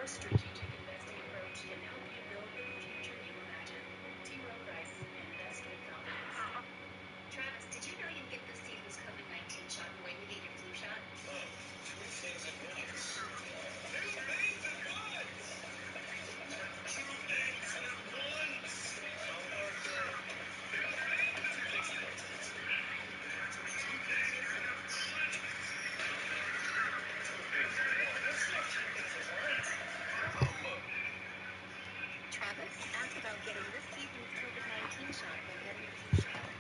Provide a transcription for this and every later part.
Our strategic investing approach can help you build the future you imagine. T. Rowe Price, invest with confidence. Travis, did you know you can get this season's COVID-19 shot the way we get your flu shot? Oh, two things at once. Two things at once! Two things at once! How about that? Two things at once. That's not two things at once. Travis, ask about getting this season's COVID-19 shot by getting your flu shot.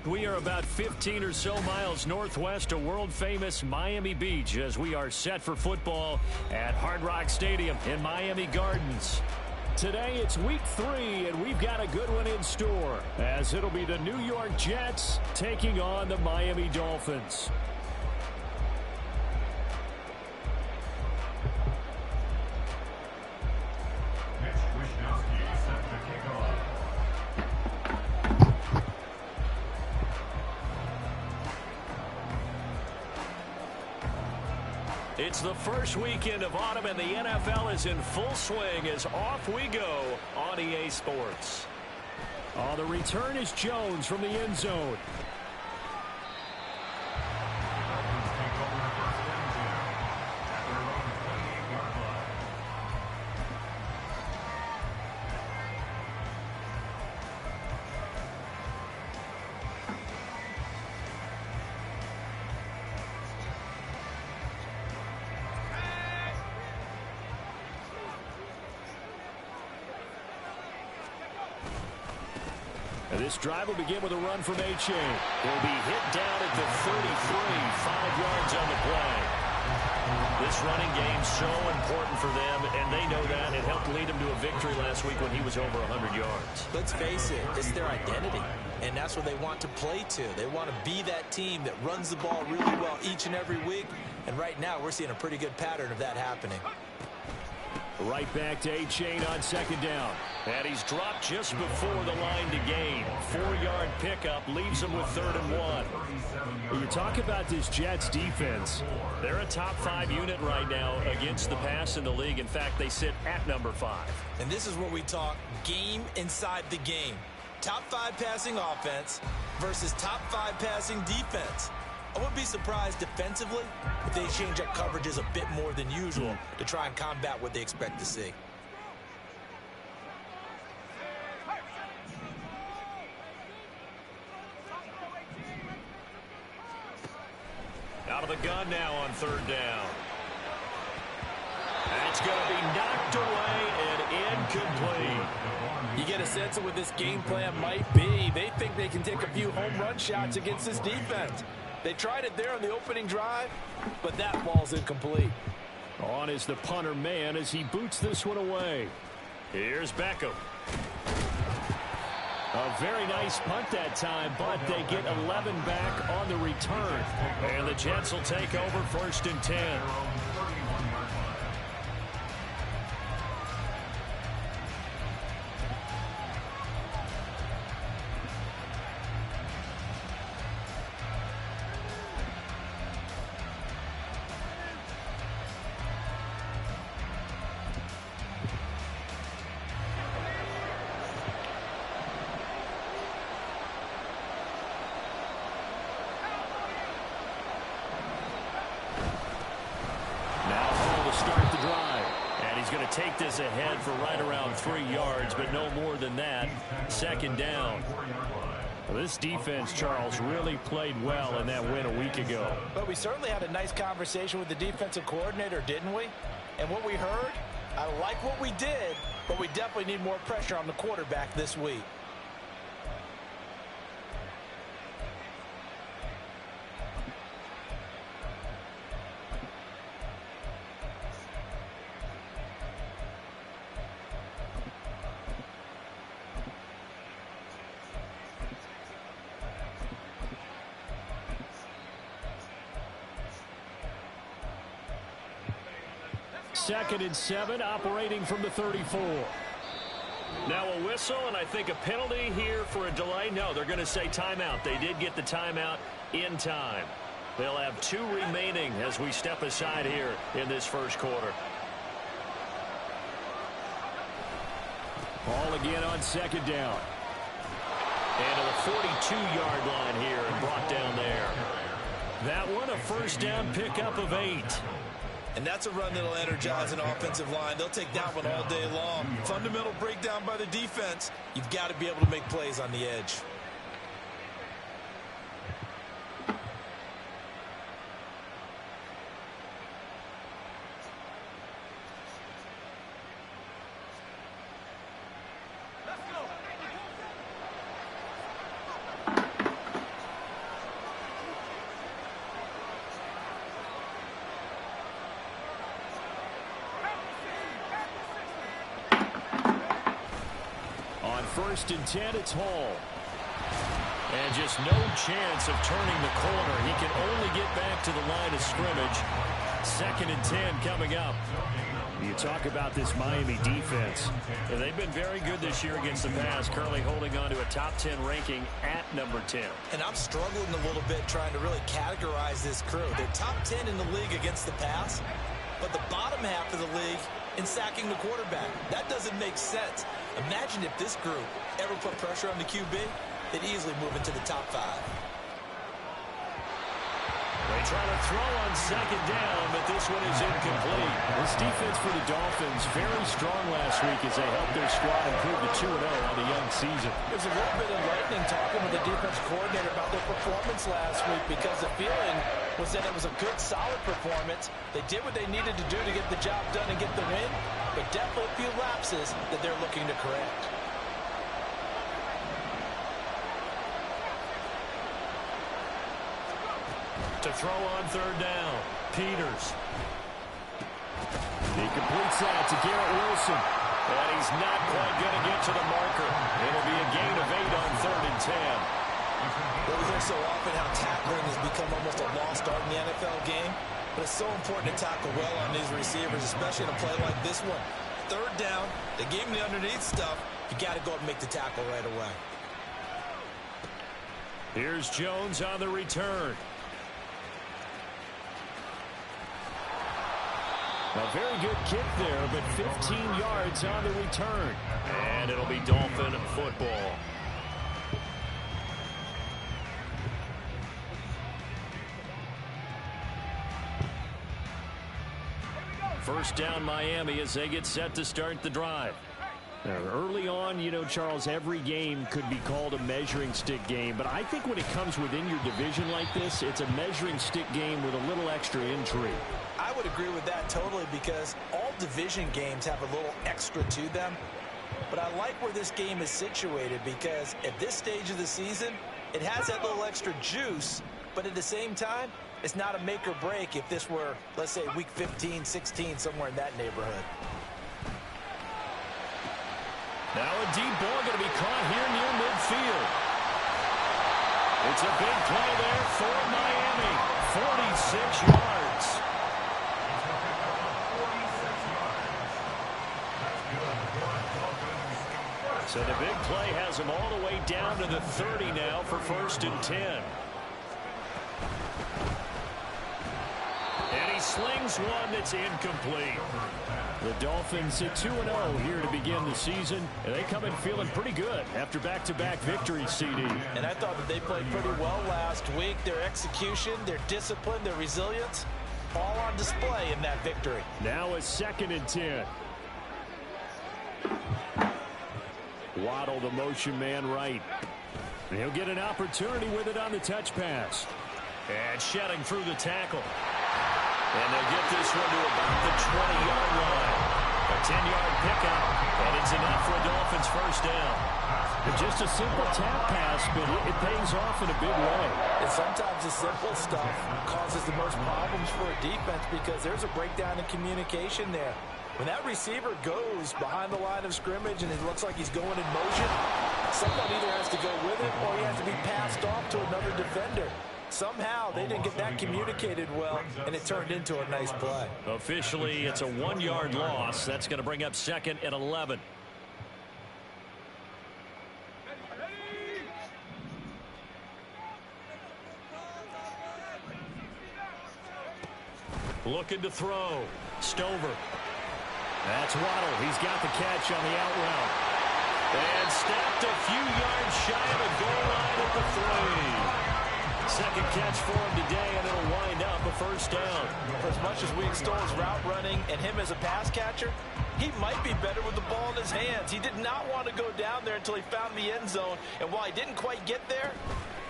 We are about 15 or so miles northwest of world-famous Miami Beach as we are set for football at Hard Rock Stadium in Miami Gardens. Today it's week 3, and we've got a good one in store as it'll be the New York Jets taking on the Miami Dolphins. It's the first weekend of autumn, and the NFL is in full swing as off we go on EA Sports. Oh, the return is Jones from the end zone. This drive will begin with a run from H.A. He'll be hit down at the 33, 5 yards on the play. This running game so important for them, and they know that. It helped lead them to a victory last week when he was over 100 yards. Let's face it, it's their identity, and that's what they want to play to. They want to be that team that runs the ball really well each and every week, and right now we're seeing a pretty good pattern of that happening. Right back to A-Chain on second down. And he's dropped just before the line to gain. 4-yard pickup leaves him with 3rd and 1. When you talk about this Jets defense, they're a top 5 unit right now against the pass in the league. In fact, they sit at number 5. And this is where we talk game inside the game. Top 5 passing offense versus top 5 passing defense. I wouldn't be surprised defensively if they change up coverages a bit more than usual to try and combat what they expect to see. Out of the gun now on 3rd down. That's going to be knocked away and incomplete. You get a sense of what this game plan might be. They think they can take a few home run shots against this defense. They tried it there on the opening drive, but that ball's incomplete. On is the punter man as he boots this one away. Here's Beckham. A very nice punt that time, but they get 11 back on the return. And the Jets will take over 1st and 10. Start the drive, and he's going to take this ahead for right around 3 yards, but no more than that. 2nd down. Well, this defense, Charles, really played well in that win a week ago. But we certainly had a nice conversation with the defensive coordinator, didn't we? And what we heard, I like what we did, but we definitely need more pressure on the quarterback this week. 2nd and 7, operating from the 34. Now a whistle, and I think a penalty here for a delay. No, they're going to say timeout. They did get the timeout in time. They'll have 2 remaining as we step aside here in this first quarter. Ball again on 2nd down. And to the 42-yard line here and brought down there. That one, a first down pickup of 8. And that's a run that'll energize an offensive line. They'll take that one all day long. Fundamental breakdown by the defense. You've got to be able to make plays on the edge. First and 10, it's Hall. And just no chance of turning the corner. He can only get back to the line of scrimmage. 2nd and 10 coming up. You talk about this Miami defense. They've been very good this year against the pass, currently holding on to a top 10 ranking at number 10. And I'm struggling a little bit trying to really categorize this crew. They're top 10 in the league against the pass, but the bottom half of the league in sacking the quarterback. That doesn't make sense. Imagine if this group ever put pressure on the QB, they'd easily move into the top 5. They try to throw on 2nd down, but this one is incomplete. This defense for the Dolphins very strong last week as they helped their squad improve to 2-0 on the young season. It was a little bit enlightening talking with the defense coordinator about their performance last week because the feeling was that it was a good, solid performance. They did what they needed to do to get the job done and get the win, but definitely a few lapses that they're looking to correct. To throw on 3rd down, Peters. He completes that to Garrett Wilson. And he's not quite going to get to the marker. It'll be a gain of 8 on 3rd and 10. Well, we hear so often how tackling has become almost a lost art in the NFL game. But it's so important to tackle well on these receivers, especially in a play like this one. 3rd down, they gave him the underneath stuff. You got to go up and make the tackle right away. Here's Jones on the return. A very good kick there, but 15 yards on the return. And it'll be Dolphin football. First down Miami as they get set to start the drive. Now, early on, you know, Charles, every game could be called a measuring stick game. But I think when it comes within your division like this, it's a measuring stick game with a little extra intrigue. I would agree with that totally because all division games have a little extra to them. But I like where this game is situated because at this stage of the season, it has that little extra juice. But at the same time, it's not a make or break if this were, let's say, week 15, 16, somewhere in that neighborhood. Now a deep ball going to be caught here near midfield. It's a big play there for Miami. 46 yards. So the big play has him all the way down to the 30 now for 1st and 10. And he slings one that's incomplete. The Dolphins at 2-0 here to begin the season, and they come in feeling pretty good after back-to-back victories, CD. And I thought that they played pretty well last week. Their execution, their discipline, their resilience, all on display in that victory. Now a 2nd and 10. Waddle, the motion man right. And he'll get an opportunity with it on the touch pass. And shedding through the tackle. And they'll get this one to about the 20-yard line. A 10-yard pickup, and it's enough for a Dolphins first down. Just a simple tap pass, but it pays off in a big way. And sometimes the simple stuff causes the most problems for a defense because there's a breakdown in communication there. When that receiver goes behind the line of scrimmage and it looks like he's going in motion, someone either has to go with it or he has to be passed off to another defender. Somehow they didn't get that communicated well, and it turned into a nice play. Officially, it's a 1-yard loss. That's going to bring up 2nd and 11. Looking to throw. Stover. That's Waddle. He's got the catch on the out route. And stepped a few yards shy of the goal line at the 3. Second catch for him today, and it'll wind up a first down. For as much as we extol his route running and him as a pass catcher, he might be better with the ball in his hands. He did not want to go down there until he found the end zone. And while he didn't quite get there,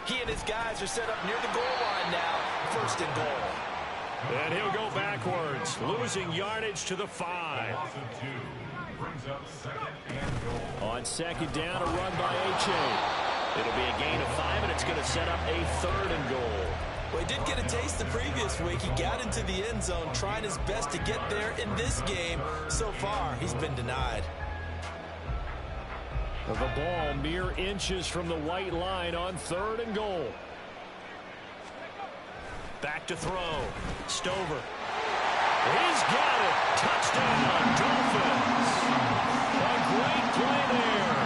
he and his guys are set up near the goal line now, 1st and goal. And he'll go backwards, losing yardage to the 5. On 2nd down, a run by H.A. It'll be a gain of 5, and it's going to set up a 3rd and goal. Well, he did get a taste the previous week. He got into the end zone, trying his best to get there in this game. So far, he's been denied. The ball mere inches from the white line on 3rd and goal. Back to throw. Stover. He's got it. Touchdown, Dolphins. A great play there.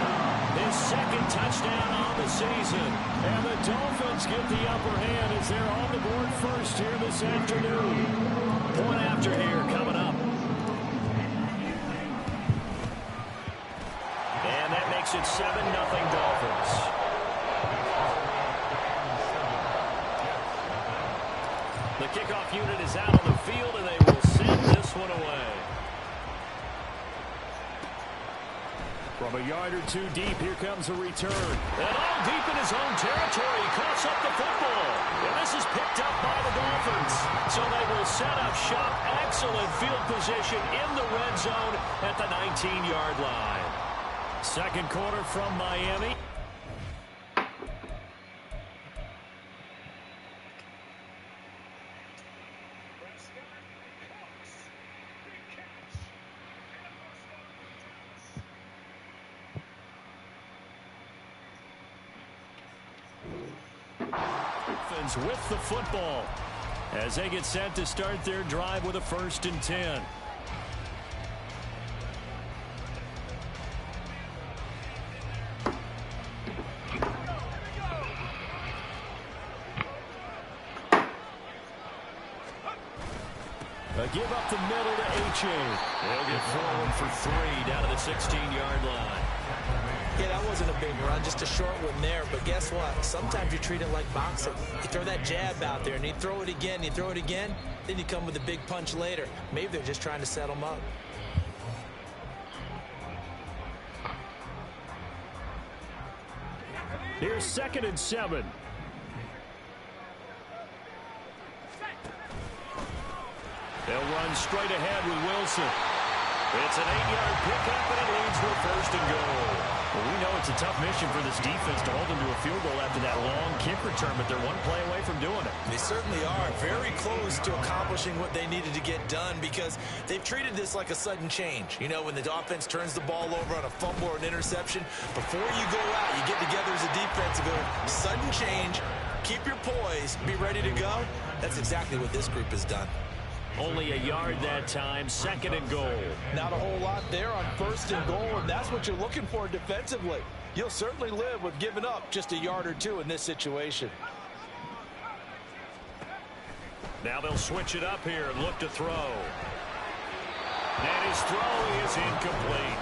His 2nd touchdown on the season. And the Dolphins get the upper hand as they're on the board first here this afternoon. Point after here coming up. And that makes it 7-0 Dolphins. The kickoff unit is out on the field, and they will send this one away. From a yard or 2 deep, here comes a return. And all deep in his own territory, he coughs up the football. And this is picked up by the Dolphins. So they will set up shop. Excellent field position in the red zone at the 19-yard line. 2nd quarter from Miami. With the football as they get set to start their drive with a 1st and 10. A give up the middle to H.A. They'll get forward for 3 down to the 16-yard line. Yeah, that wasn't a big run, just a short one there. But guess what? Sometimes you treat it like boxing. You throw that jab out there, and you throw it again, then you come with a big punch later. Maybe they're just trying to set them up. Here's 2nd and 7. They'll run straight ahead with Wilson. It's an 8-yard pickup, and it leads to a 1st and goal. Well, we know it's a tough mission for this defense to hold them to a field goal after that long kick return, but they're one play away from doing it. They certainly are very close to accomplishing what they needed to get done because they've treated this like a sudden change. You know, when the offense turns the ball over on a fumble or an interception, before you go out, you get together as a defense and go, sudden change, keep your poise, be ready to go. That's exactly what this group has done. Only a yard that time, 2nd and goal. Not a whole lot there on 1st and goal, and that's what you're looking for defensively. You'll certainly live with giving up just a yard or 2 in this situation. Now they'll switch it up here and look to throw. And his throw is incomplete.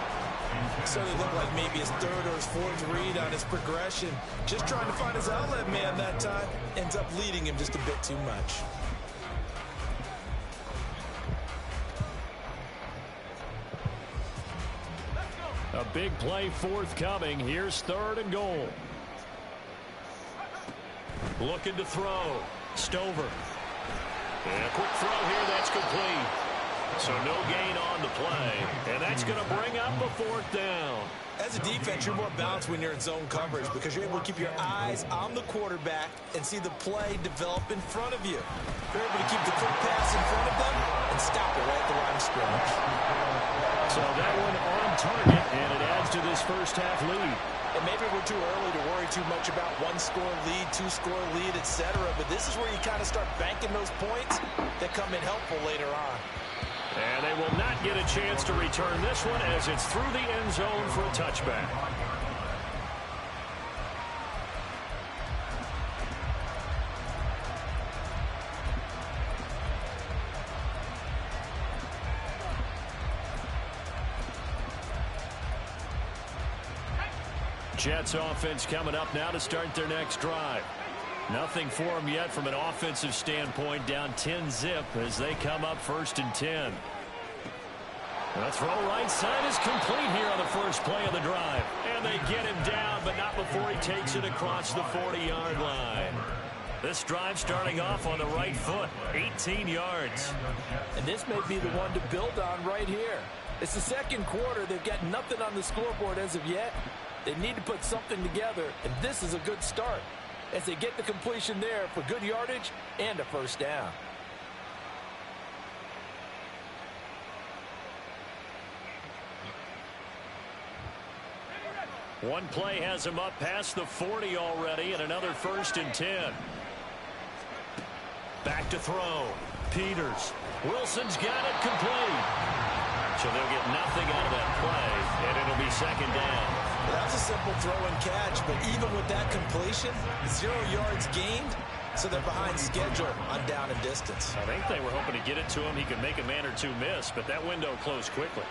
So it looked like maybe his 3rd or his 4th read on his progression. Just trying to find his outlet man that time. Ends up leading him just a bit too much. A big play forthcoming. Here's 3rd and goal. Looking to throw. Stover. And a quick throw here. That's complete. So no gain on the play. And that's going to bring up a 4th down. As a defense, you're more balanced when you're in zone coverage because you're able to keep your eyes on the quarterback and see the play develop in front of you. You're able to keep the quick pass in front of them and stop it right at the line of scrimmage. So that one on target, and it adds to this first half lead. And maybe we're too early to worry too much about one-score lead, two-score lead, etc. But this is where you kind of start banking those points that come in helpful later on. And they will not get a chance to return this one as it's through the end zone for a touchback. Jets offense coming up now to start their next drive. Nothing for them yet from an offensive standpoint, down 10-zip as they come up 1st and 10. The throw right side is complete here on the first play of the drive. And they get him down, but not before he takes it across the 40-yard line. This drive starting off on the right foot, 18 yards. And this may be the one to build on right here. It's the second quarter. They've got nothing on the scoreboard as of yet. They need to put something together, and this is a good start as they get the completion there for good yardage and a first down. One play has him up past the 40 already, and another 1st and 10. Back to throw. Peters. Wilson's got it complete. So they'll get nothing out of that play, and it'll be 2nd down. Well, that was a simple throw and catch, but even with that completion, 0 yards gained, so they're behind schedule on down and distance. I think they were hoping to get it to him. He could make a man or two miss, but that window closed quickly.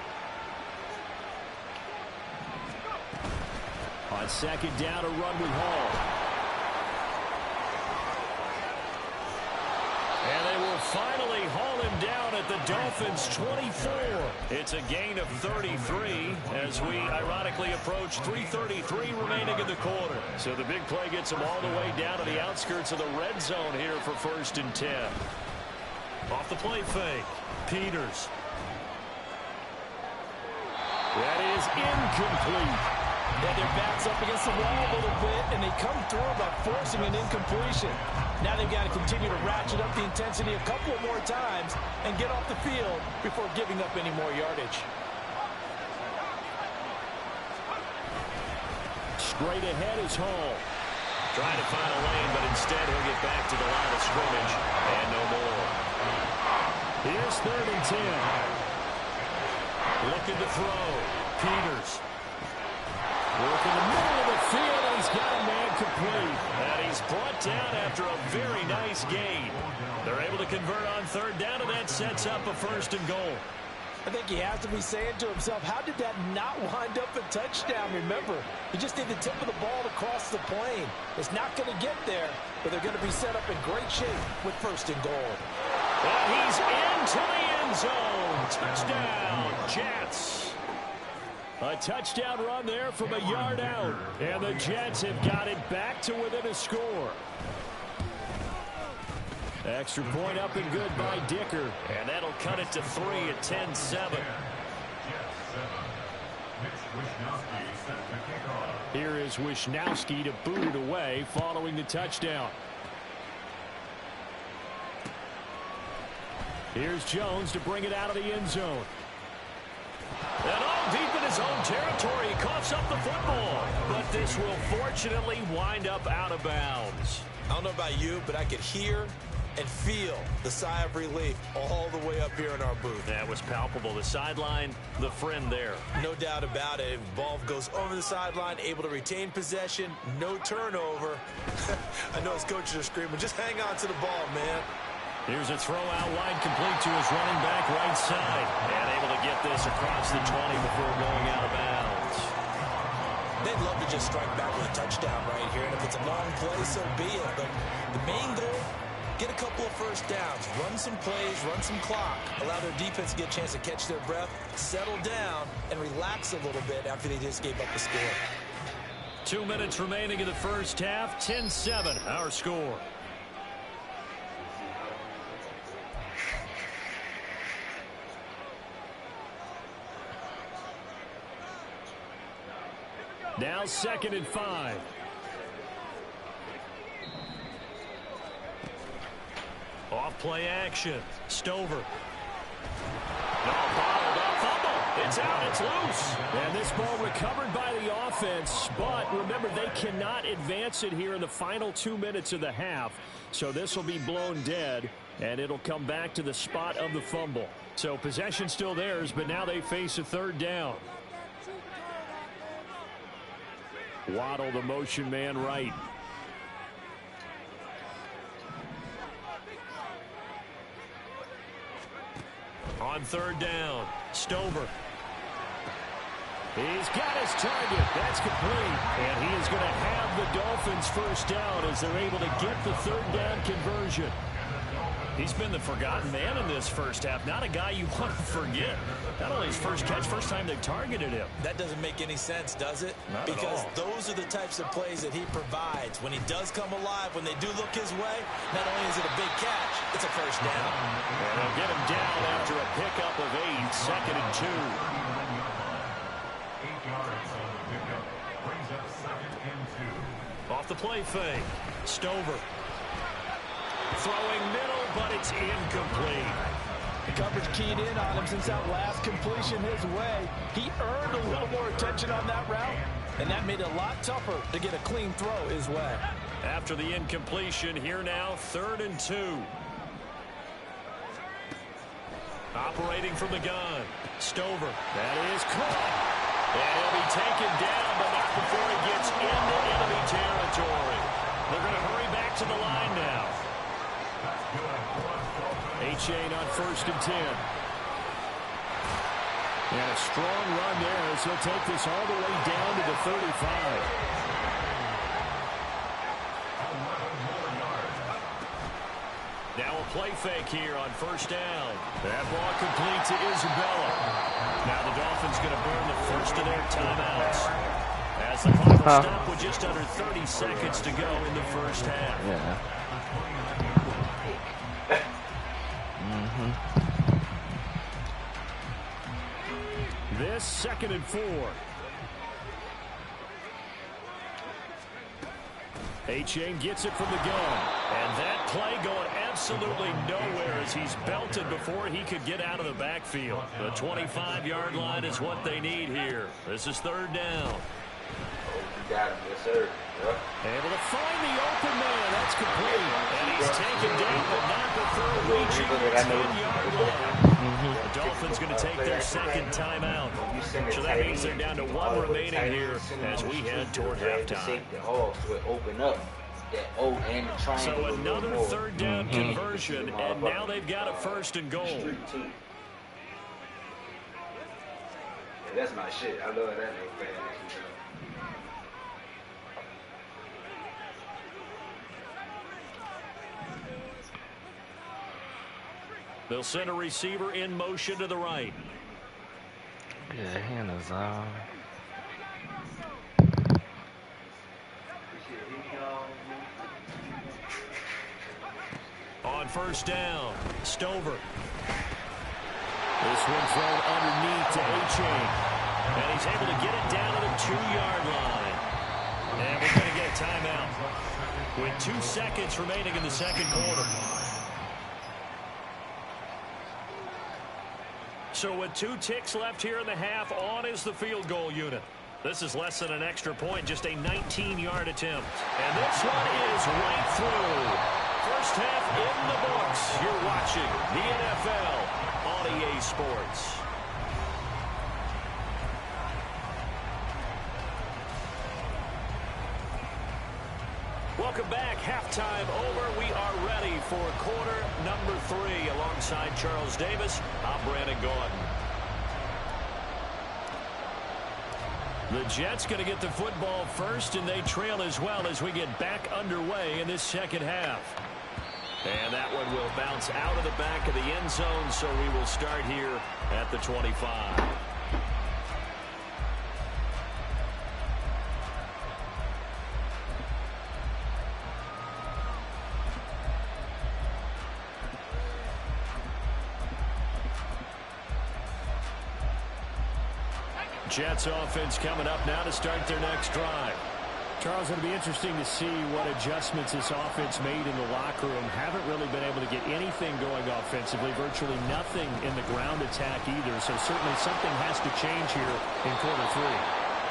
On 2nd down, a run with Hall. And they will finally haul him down at the Dolphins' 24. It's a gain of 33 as we ironically approach 3:33 remaining in the quarter. So the big play gets him all the way down to the outskirts of the red zone here for 1st and 10. Off the play fake. Peters. That is incomplete. Yeah, their back's up against the wall a little bit, and they come through by forcing an incompletion. Now they've got to continue to ratchet up the intensity a couple more times and get off the field before giving up any more yardage. Straight ahead is Hall. Trying to find a lane, but instead he'll get back to the line of scrimmage and no more. Here's 3rd and 10. Looking to throw. Peters. Work in the middle of the field, and he's got a man complete. And he's brought down after a very nice gain. They're able to convert on 3rd down, and that sets up a 1st and goal. I think he has to be saying to himself, how did that not wind up a touchdown? Remember, he just did the tip of the ball to cross the plane. It's not going to get there, but they're going to be set up in great shape with 1st and goal. And he's into the end zone. Touchdown, Jets. A touchdown run there from a yard out. And the Jets have got it back to within a score. Extra point up and good by Dicker. And that'll cut it to 3 at 10-7. Here is Wisnowski to boot it away following the touchdown. Here's Jones to bring it out of the end zone. And all deep in his own territory, he coughs up the football. But this will fortunately wind up out of bounds. I don't know about you, but I could hear and feel the sigh of relief all the way up here in our booth. That was palpable. The sideline, the friend there. No doubt about it. Ball goes over the sideline, able to retain possession, no turnover. I know his coaches are screaming, just hang on to the ball, man. Here's a throw out wide, complete to his running back right side. And able to get this across the 20 before going out of bounds. They'd love to just strike back with a touchdown right here. And if it's a long play, so be it. But the main goal, get a couple of 1st downs, run some plays, run some clock, allow their defense to get a chance to catch their breath, settle down, and relax a little bit after they just gave up the score. 2 minutes remaining in the first half, 10-7, our score. Now 2nd and 5. Off play action. Stover. No, bottled up fumble. It's out. It's loose. And this ball recovered by the offense. offense, but remember, they cannot advance it here in the final 2 minutes of the half. So this will be blown dead, and it'll come back to the spot of the fumble. So possession still theirs, but now they face a third down. Waddle, the motion man, right. On third down, Stover. He's got his target. That's complete. And he is going to have the Dolphins first down as they're able to get the third down conversion. He's been the forgotten man in this first half. Not a guy you want to forget. Not only his first catch, first time they targeted him. That doesn't make any sense, does it? Not because at all. those are the types of plays that he provides. When he does come alive, when they do look his way, not only is it a big catch, it's a first down. And they'll get him down after a pickup of 8, second and 2. 8 yards on the pickup. Brings up second and 2. Off the play fake. Stover. Throwing middle, but it's incomplete. The coverage keyed in on him since that last completion his way. He earned a little more attention on that route, and that made it a lot tougher to get a clean throw his way. After the incompletion, here now, 3rd and 2. Operating from the gun. Stover. That is caught. And he'll be taken down, but not before he gets into enemy territory. They're going to hurry back to the line now. Achane on 1st and 10. And a strong run there as he'll take this all the way down to the 35. Now a play fake here on 1st down. That ball complete to Isabella. Now the Dolphins going to burn the first of their timeouts. As the clock will stop with just under 30 seconds to go in the first half. Yeah. This 2nd and 4. Achane gets it from the gun. And that play going absolutely nowhere as he's belted before he could get out of the backfield. The 25-yard line is what they need here. This is 3rd down. Got him, yes, sir. Yep. Able to find the open man. That's complete. And he's taken down, but not before reaching the 10-yard line. The Dolphins going to take their 2nd timeout. So that means they're down to 1 remaining here as we head toward halftime. So another 3rd down conversion, and now they've got a 1st and goal. Yeah, that's my shit. I love that little thing. They'll send a receiver in motion to the right. Yeah, hand is on. On 1st down, Stover. This one thrown underneath to Achane. And he's able to get it down to the 2-yard line. And we're going to get a timeout with 2 seconds remaining in the 2nd quarter. So with 2 ticks left here in the half, on is the field goal unit. This is less than an extra point, just a 19-yard attempt. And this one is right through. First half in the books. You're watching the NFL on EA Sports. Welcome back. Halftime over. We are ready for quarter number 3. Alongside Charles Davis, I'm Brandon Gordon. The Jets going to get the football first, and they trail as well as we get back underway in this 2nd half. And that one will bounce out of the back of the end zone, so we will start here at the 25. Jets offense coming up now to start their next drive. Charles, it'll be interesting to see what adjustments this offense made in the locker room. Haven't really been able to get anything going offensively, virtually nothing in the ground attack either. So certainly something has to change here in quarter 3.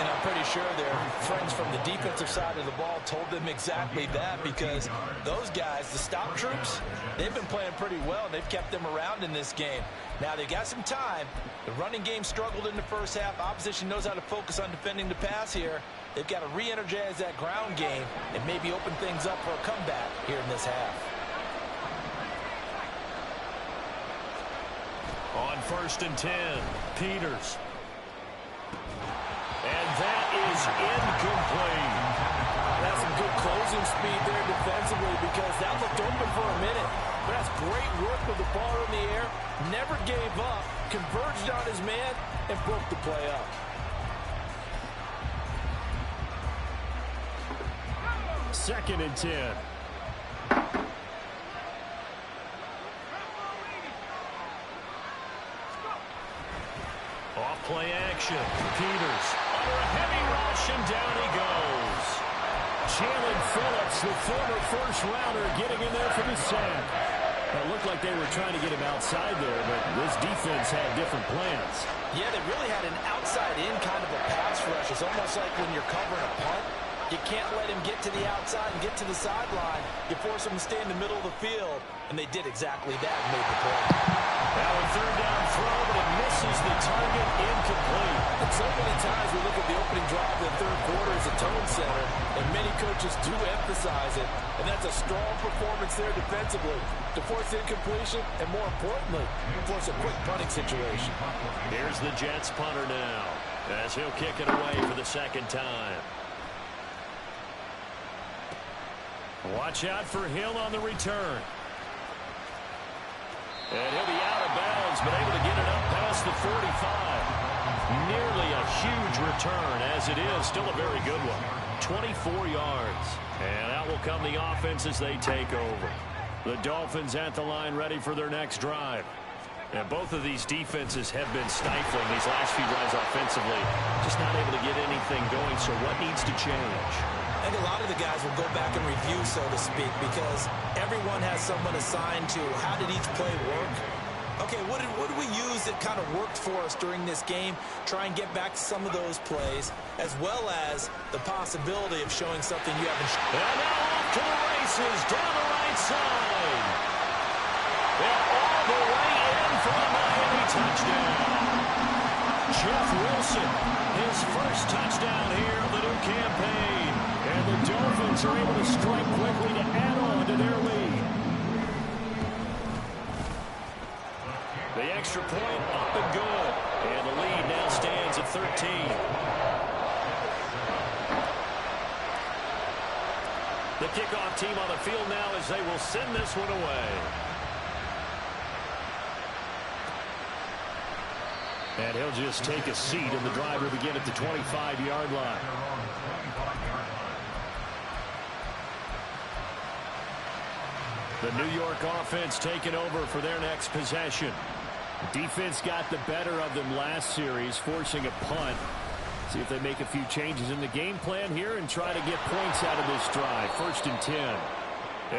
And I'm pretty sure their friends from the defensive side of the ball told them exactly that, because those guys, the stop troops, they've been playing pretty well, and they've kept them around in this game. Now, they've got some time. The running game struggled in the first half. Opposition knows how to focus on defending the pass here. They've got to re-energize that ground game and maybe open things up for a comeback here in this half. On 1st and 10, Peters. And that is incomplete. That's some good closing speed there defensively, because that looked open for a minute. But that's great work with the ball in the air. Never gave up, converged on his man, and broke the play up. Second and 10. Off play action. Peters under a heavy rush, and down he goes. Jalen Phillips, the former first-rounder, getting in there for the sack. It looked like they were trying to get him outside there, but this defense had different plans. Yeah, they really had an outside-in kind of a pass rush. It's almost like when you're covering a punt. You can't let him get to the outside and get to the sideline. You force him to stay in the middle of the field, and they did exactly that and made the play. Now a third down throw, but it misses the target, incomplete. And so many times we look at the opening drive of the third quarter as a tone setter, and many coaches do emphasize it, and that's a strong performance there defensively to force incompletion and, more importantly, force a quick punting situation. Here's the Jets punter now, as he'll kick it away for the second time. Watch out for Hill on the return. And he'll be out of bounds, but able to get it up past the 45. Nearly a huge return, as it is. Still a very good one. 24 yards. And out will come the offense as they take over. The Dolphins at the line, ready for their next drive. And both of these defenses have been stifling these last few drives offensively. Just not able to get anything going, so what needs to change? I think a lot of the guys will go back and review, so to speak, because everyone has someone assigned to how did each play work. Okay, what did we use that kind of worked for us during this game? Try and get back to some of those plays, as well as the possibility of showing something you haven't shown. And now off to the races, down the right side. And all the way in for a Miami touchdown. Jeff Wilson, his first touchdown here of the new campaign. And the Dolphins are able to strike quickly to add on to their lead. The extra point up and good. And the lead now stands at 13. The kickoff team on the field now as they will send this one away. And he'll just take a seat, and the drive will begin at the 25-yard line. The New York offense taking over for their next possession. The defense got the better of them last series, forcing a punt. See if they make a few changes in the game plan here and try to get points out of this drive. 1st and 10.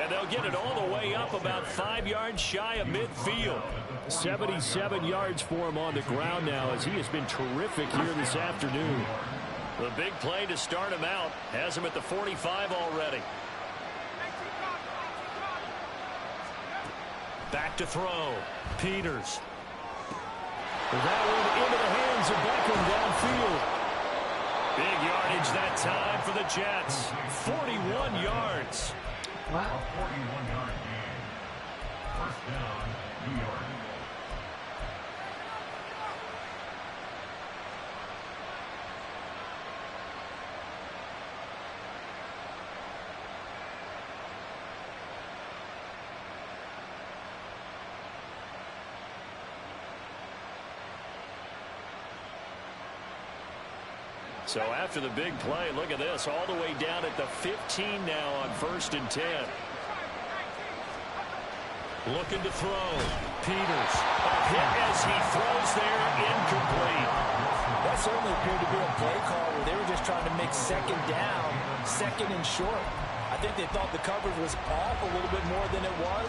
And they'll get it all the way up about 5 yards shy of midfield. 77 yards for him on the ground now, as he has been terrific here this afternoon. The big play to start him out has him at the 45 already. Back to throw. Peters. That one into the hands of Beckham downfield. Big yardage that time for the Jets. 41 yards. Wow. 41-yard gain. First down, New York. So after the big play, look at this, all the way down at the 15 now on 1st and 10. Looking to throw. Peters. A hit as he throws there, incomplete. That certainly appeared to be a play call where they were just trying to make second down, second and short. I think they thought the coverage was off a little bit more than it was.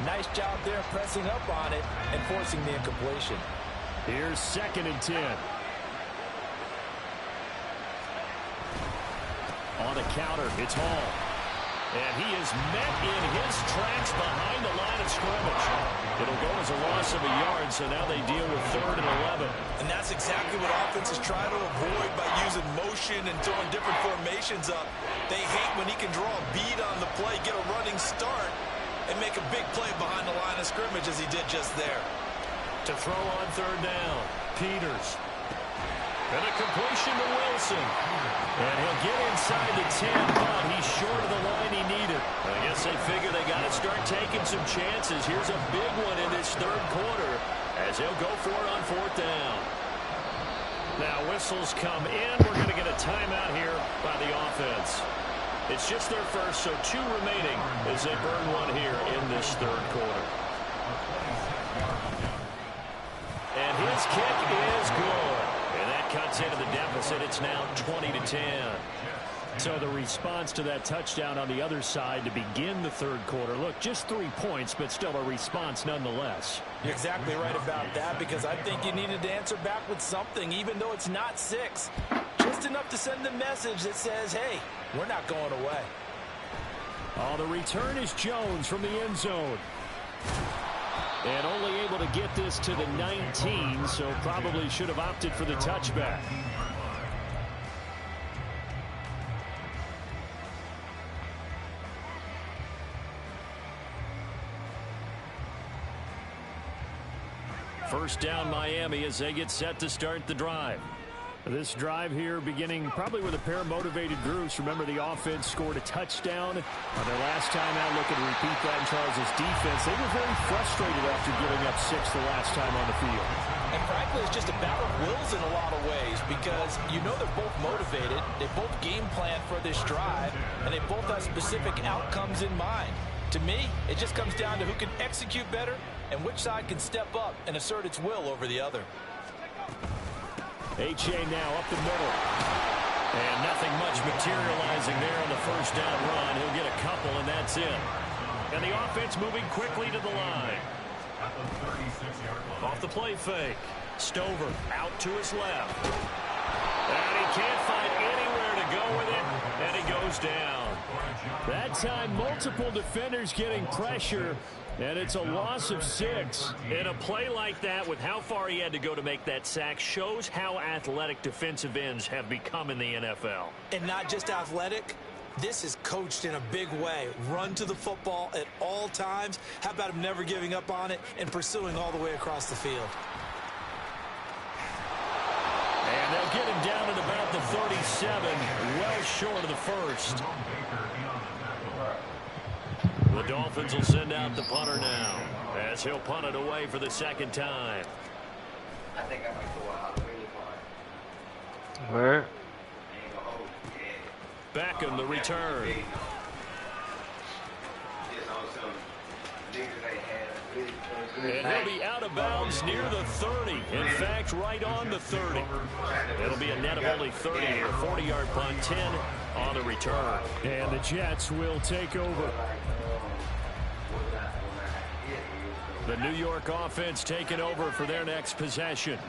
Nice job there pressing up on it and forcing the incompletion. Here's 2nd and 10. On the counter, it's Hall. And he is met in his tracks behind the line of scrimmage. It'll go as a loss of a yard, so now they deal with 3rd and 11. And that's exactly what offenses try to avoid by using motion and throwing different formations up. They hate when he can draw a bead on the play, get a running start, and make a big play behind the line of scrimmage as he did just there. To throw on 3rd down, Peters. And a completion to Wilson. And he'll get inside the 10, but he's short of the line he needed. I guess they figure they got to start taking some chances. Here's a big one in this 3rd quarter as he'll go for it on 4th down. Now whistles come in. We're going to get a timeout here by the offense. It's just their first, so 2 remaining as they burn one here in this 3rd quarter. And his kick is good. And that cuts into the deficit. It's now 20-10. So the response to that touchdown on the other side to begin the 3rd quarter. Look, just 3 points, but still a response nonetheless. You're exactly right about that, because I think you needed to answer back with something, even though it's not 6. Just enough to send a message that says, hey, we're not going away. Oh, the return is Jones from the end zone. And only able to get this to the 19, so probably should have opted for the touchback. First down Miami as they get set to start the drive. This drive here beginning probably with a pair of motivated groups. Remember, the offense scored a touchdown on their last time out. Looking to repeat that in Charles' defense. They were very frustrated after giving up 6 the last time on the field. And frankly, it's just a battle of wills in a lot of ways, because you know they're both motivated. They both game plan for this drive, and they both have specific outcomes in mind. To me, it just comes down to who can execute better and which side can step up and assert its will over the other. H.A. now up the middle. And nothing much materializing there on the first down run. He'll get a couple, and that's it. And the offense moving quickly to the line. Off the play fake. Stover out to his left. And he can't find anywhere to go with it, and he goes down. That time, multiple defenders getting pressure, and it's a loss of 6. And a play like that, with how far he had to go to make that sack, shows how athletic defensive ends have become in the NFL. And not just athletic. This is coached in a big way. Run to the football at all times. How about him never giving up on it and pursuing all the way across the field? And they'll get him down at about the 37, well short of the first. The Dolphins will send out the punter now, as he'll punt it away for the 2nd time. I think I might go out really far. Where? Beckham, the return. And he'll be out of bounds near the 30. In fact, right on the 30. It'll be a net of only 30 here. 40-yard punt, 10 on the return. And the Jets will take over. The New York offense taking over for their next possession.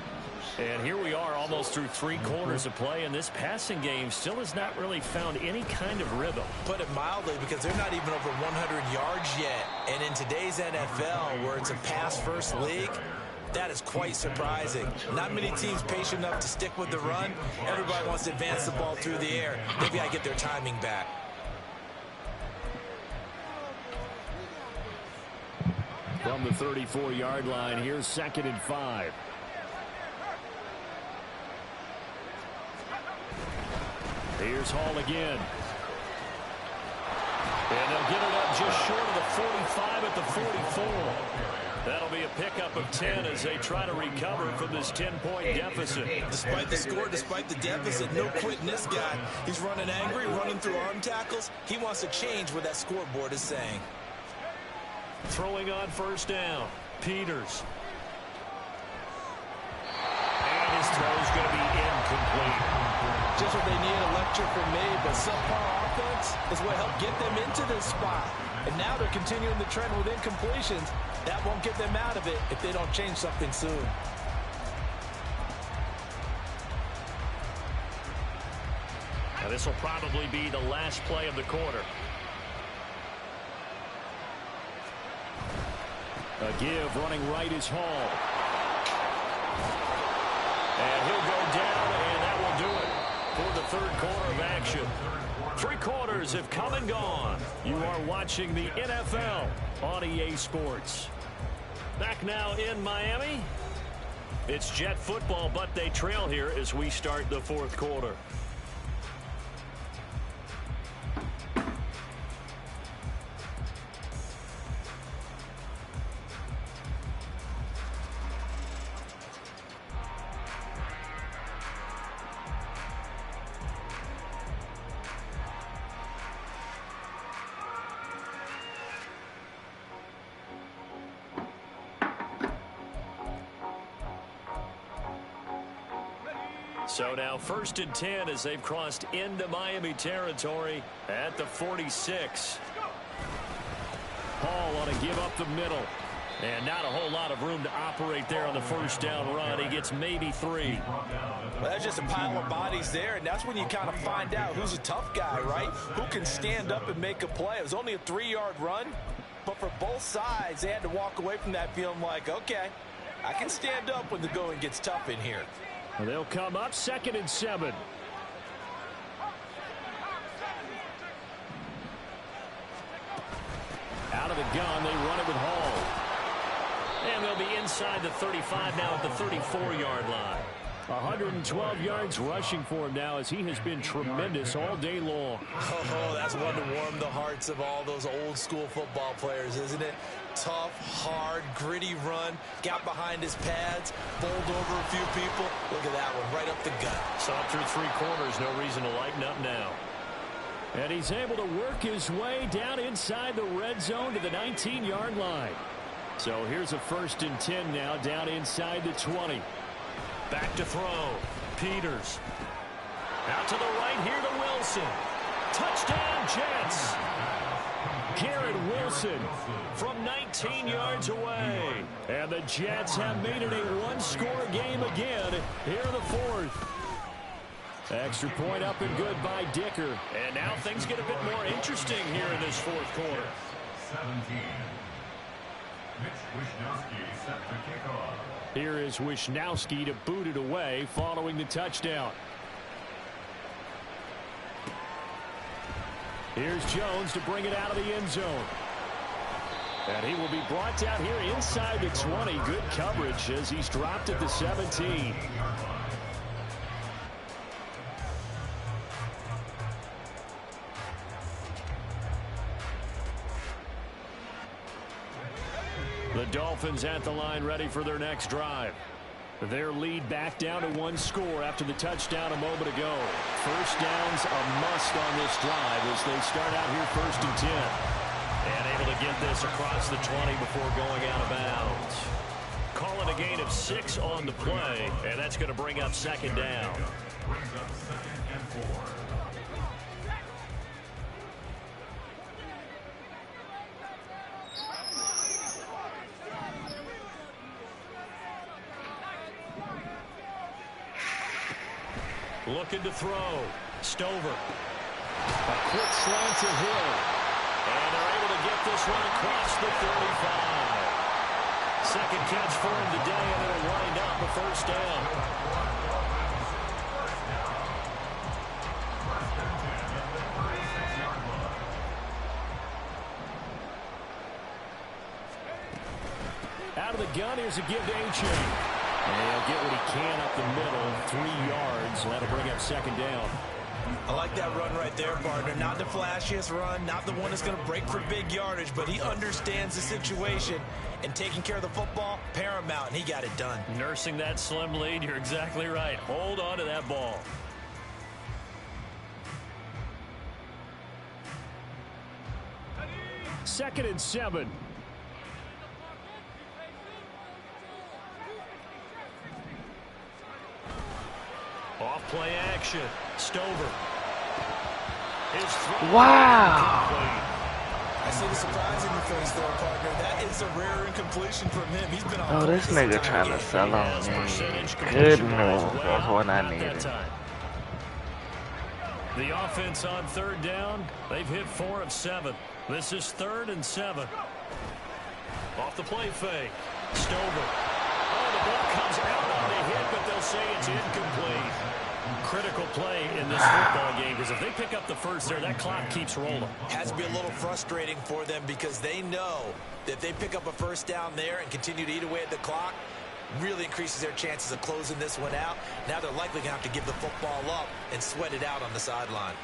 And here we are almost through 3 quarters of play, and this passing game still has not really found any kind of rhythm. Put it mildly, because they're not even over 100 yards yet. And in today's NFL, where it's a pass-first league, that is quite surprising. Not many teams patient enough to stick with the run. Everybody wants to advance the ball through the air. They've got to get their timing back. From the 34-yard line, here's 2nd and 5. Here's Hall again. And they'll get it up just short of the 45 at the 44. That'll be a pickup of 10 as they try to recover from this 10-point deficit. Despite the score, despite the deficit, no quitting this guy. He's running angry, running through arm tackles. He wants to change what that scoreboard is saying. Throwing on first down, Peters. And his throw's going to be incomplete. Just what they need, a lecture from me, but subpar offense is what helped get them into this spot. And now they're continuing the trend with incompletions. That won't get them out of it if they don't change something soon. This will probably be the last play of the quarter. A give running right is Hall. And he'll go down, and that will do it for the third quarter of action. 3 quarters have come and gone. You are watching the NFL on EA Sports. Back now in Miami. It's Jet football, but they trail here as we start the fourth quarter. So now 1st and 10 as they've crossed into Miami territory at the 46. Hall on a give up the middle. And not a whole lot of room to operate there on the first down run. He gets maybe 3. Well, that's just a pile of bodies there, and that's when you kind of find out who's a tough guy, right? Who can stand up and make a play. It was only a 3-yard run, but for both sides, they had to walk away from that feeling like, okay, I can stand up when the going gets tough in here. They'll come up 2nd and 7. Out of the gun, they run it with Hall. And they'll be inside the 35 now at the 34-yard line. 112 yards rushing for him now as he has been tremendous all day long. Oh, that's one to warm the hearts of all those old-school football players, isn't it? Tough, hard, gritty run, got behind his pads, bowled over a few people. Look at that one, right up the gut. Saw through 3 quarters, no reason to lighten up now. And he's able to work his way down inside the red zone to the 19-yard line. So here's a 1st and 10 now down inside the 20. Back to throw. Peters. Out to the right here to Wilson. Touchdown, Jets. Garrett Wilson from 19 yards away. And the Jets have made it a 1-score game again here in the 4th. Extra point up and good by Dicker. And now things get a bit more interesting here in this 4th quarter. 17. Mitch Wishnowsky set the kickoff. Here is Wishnowsky to boot it away following the touchdown. Here's Jones to bring it out of the end zone. And he will be brought down here inside the 20. Good coverage as he's dropped at the 17. The Dolphins at the line ready for their next drive. Their lead back down to 1 score after the touchdown a moment ago. First down's a must on this drive as they start out here 1st and 10. And able to get this across the 20 before going out of bounds. Calling a gain of 6 on the play, and that's going to bring up 2nd down. Brings up 2nd and 4. Looking to throw. Stover. A quick slant to Hill. And they're able to get this one across the 35. Second catch for him today, and it'll wind up a 1st down. Out of the gun, here's a give to A-Chain. And he'll get what he can up the middle, 3 yards. That'll bring up 2nd down. I like that run right there, partner. Not the flashiest run, not the one that's going to break for big yardage, but he understands the situation, and taking care of the football, paramount, and he got it done. Nursing that slim lead, you're exactly right. Hold on to that ball. Second and 7. Off play action. Stover. Wow. I see the surprise in your face there, partner. That is a rare incompletion from him. He's been on. Oh, this nigga trying to sell on me. Goodness, that's what I needed. The offense on third down, they've hit 4 of 7. This is 3rd and 7. Off the play fake. Stover. Oh, the ball comes out on the hit, but they'll say it's incomplete. Critical play in this football game, because if they pick up the first there, that clock keeps rolling. Has to be a little frustrating for them because they know that if they pick up a first down there and continue to eat away at the clock, really increases their chances of closing this one out. Now they're likely going to have to give the football up and sweat it out on the sideline.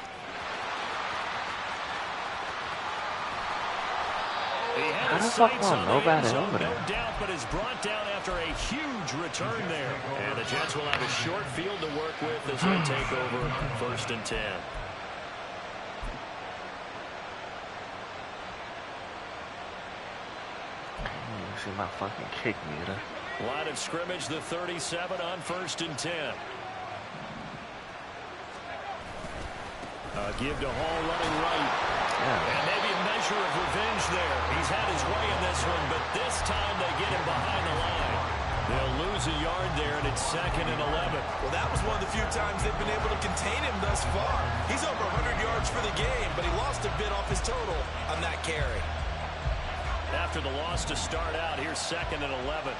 How the fuck won't nobody over there? No doubt, but is brought down after a huge return there. And the Jets will have a short field to work with as they take over 1st and 10. You see my fucking kick meter. Line of scrimmage, the 37 on 1st and 10. Give to Hall running right. Yeah. And maybe a measure of revenge there. He's had his way in this one, but this time they get him behind the line. They'll lose a yard there, and it's 2nd and 11. Well, that was one of the few times they've been able to contain him thus far. He's over 100 yards for the game, but he lost a bit off his total on that carry. After the loss to start out, here's 2nd and 11.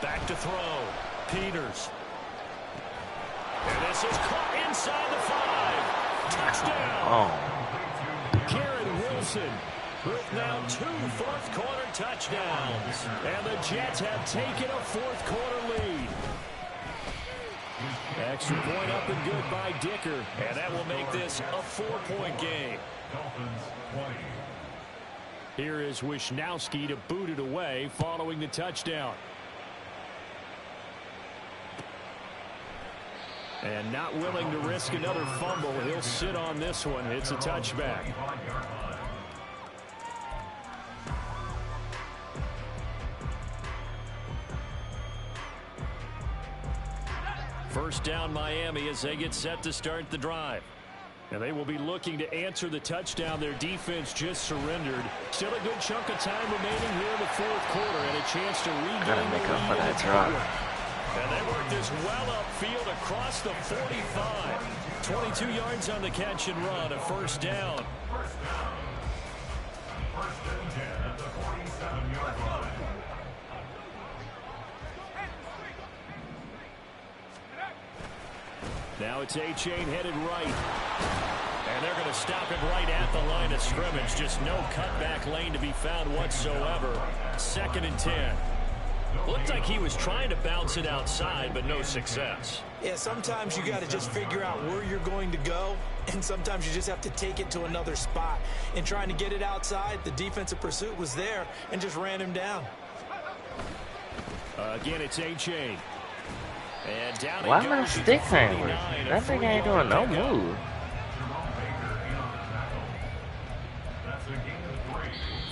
Back to throw. Peters. And this is caught inside the 5. Touchdown. Karen Wilson with now 2 fourth-quarter touchdowns. And the Jets have taken a fourth-quarter lead. Extra point up and good by Dicker. And that will make this a 4-point game. Here is Wisnowski to boot it away following the touchdown. And not willing to risk another fumble. He'll sit on this one. It's a touchback. First down Miami as they get set to start the drive. And they will be looking to answer the touchdown their defense just surrendered. Still a good chunk of time remaining here in the 4th quarter and a chance to regain Gotta make up for that drop. And they work this well upfield across the 45. 22 yards on the catch and run, a first down. First and 10 at the 47-yard line. Now it's A-Chain headed right. And they're going to stop it right at the line of scrimmage. Just no cutback lane to be found whatsoever. 2nd and 10. Looked like he was trying to bounce it outside, but no success. Yeah, sometimes you got to just figure out where you're going to go, and sometimes you just have to take it to another spot. In trying to get it outside, the defensive pursuit was there and just ran him down. Again, it's A-Chain. And down Why my sticks ain't working? That thing ain't doing no move.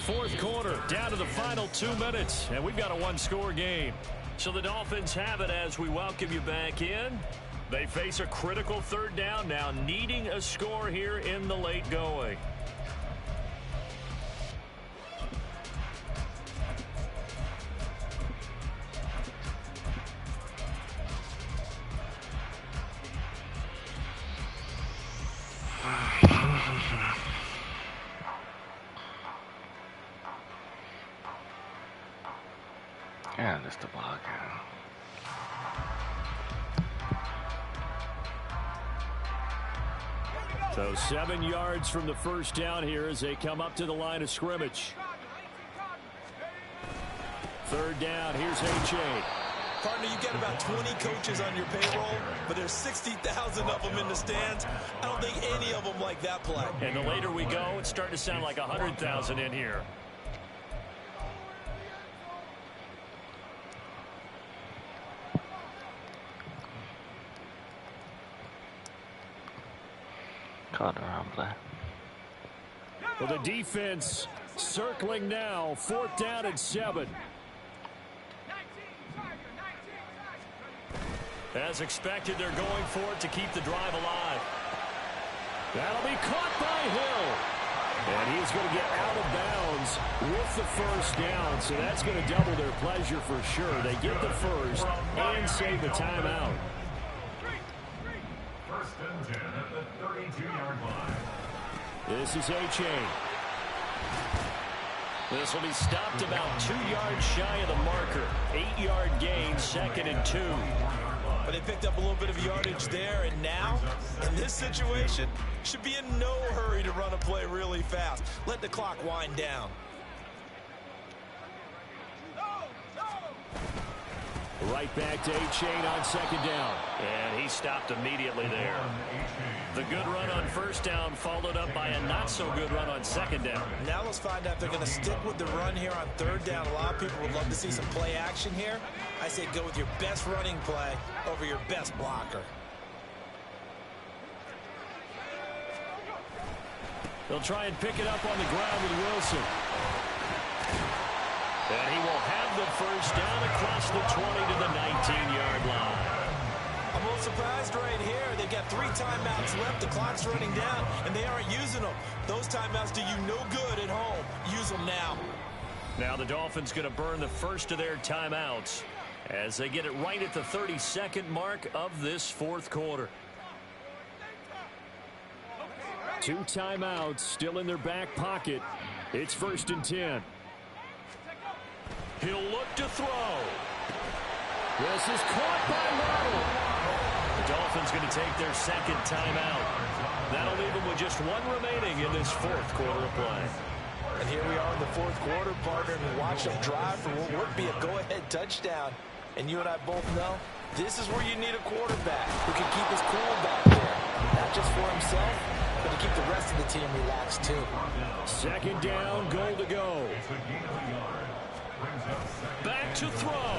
Fourth quarter, down to the final 2 minutes, and we've got a 1-score game. So the Dolphins have it as we welcome you back in. They face a critical 3rd down now, needing a score here in the late going. Yeah, that's the block. So 7 yards from the first down here as they come up to the line of scrimmage. 3rd down, here's A-Chain. Partner, you've got about 20 coaches on your payroll, but there's 60,000 of them in the stands. I don't think any of them like that play. And the later we go, it's starting to sound like 100,000 in here. Caught around play. Well, the defense circling now. 4th down and 7. As expected, they're going for it to keep the drive alive. That'll be caught by Hill. And he's going to get out of bounds with the first down, so that's going to double their pleasure for sure. They get the first and save the timeout. First and 10 at the 32-yard line. This is A-Chain. This will be stopped about 2 yards shy of the marker. 8-yard gain, 2nd and 2. But they picked up a little bit of yardage there, and now, in this situation, should be in no hurry to run a play really fast. Let the clock wind down. Right back to A-Chain on 2nd down. And he stopped immediately there. The good run on 1st down followed up by a not-so-good run on 2nd down. Now let's find out if they're going to stick with the run here on 3rd down. A lot of people would love to see some play action here. I say go with your best running play over your best blocker. They'll try and pick it up on the ground with Wilson. And he will have the first down across the 20 to the 19-yard line. I'm a little surprised right here. They've got 3 timeouts left. The clock's running down, and they aren't using them. Those timeouts do you no good at home. Use them now. Now the Dolphins going to burn the first of their timeouts as they get it right at the 32nd mark of this 4th quarter. 2 timeouts still in their back pocket. It's 1st and 10. He'll look to throw. This is caught by Waddle. The Dolphins going to take their 2nd timeout. That'll leave them with just 1 remaining in this 4th quarter of play. And here we are in the 4th quarter, partner, and watch them drive for what would be a go-ahead touchdown. And you and I both know this is where you need a quarterback who can keep his cool back there. Not just for himself, but to keep the rest of the team relaxed too. 2nd down, goal to go. Back to throw.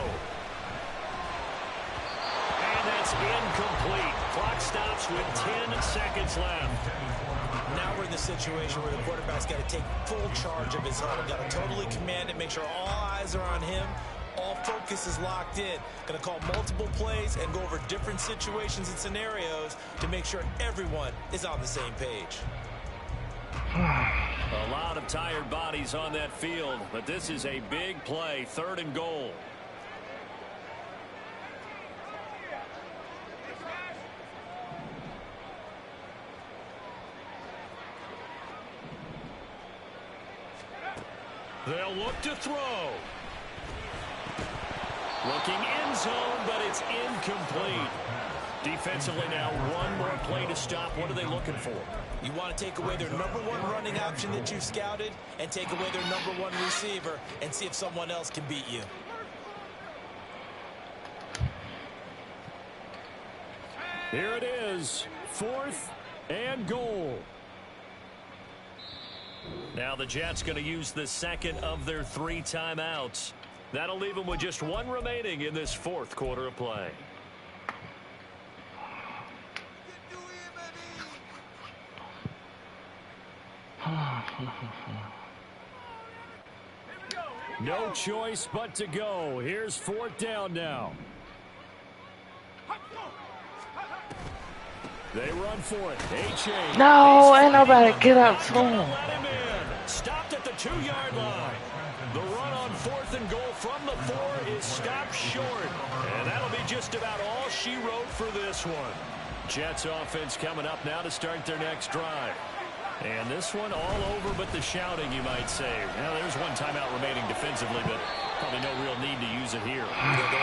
And that's incomplete. Clock stops with 10 seconds left. Now we're in the situation where the quarterback's got to take full charge of his huddle. Got to totally command it, make sure all eyes are on him. All focus is locked in. Going to call multiple plays and go over different situations and scenarios to make sure everyone is on the same page. A lot of tired bodies on that field, but this is a big play. 3rd and goal. They'll look to throw. Looking end zone, but it's incomplete. Defensively now, 1 more play to stop. What are they looking for? You want to take away their #1 running option that you've scouted and take away their #1 receiver and see if someone else can beat you. Here it is, 4th and goal. Now the Jets going to use the 2nd of their 3 timeouts. That'll leave them with just 1 remaining in this 4th quarter of play. No choice but to go. Here's 4th down now. They run for it. A-Chain. No, ain't nobody get up to him. Let him in. Stopped at the 2-yard line. The run on 4th and goal from the 4 is stopped short. And that'll be just about all she wrote for this one. Jets offense coming up now to start their next drive. And this one all over but the shouting, you might say. Now, there's 1 timeout remaining defensively, but probably no real need to use it here.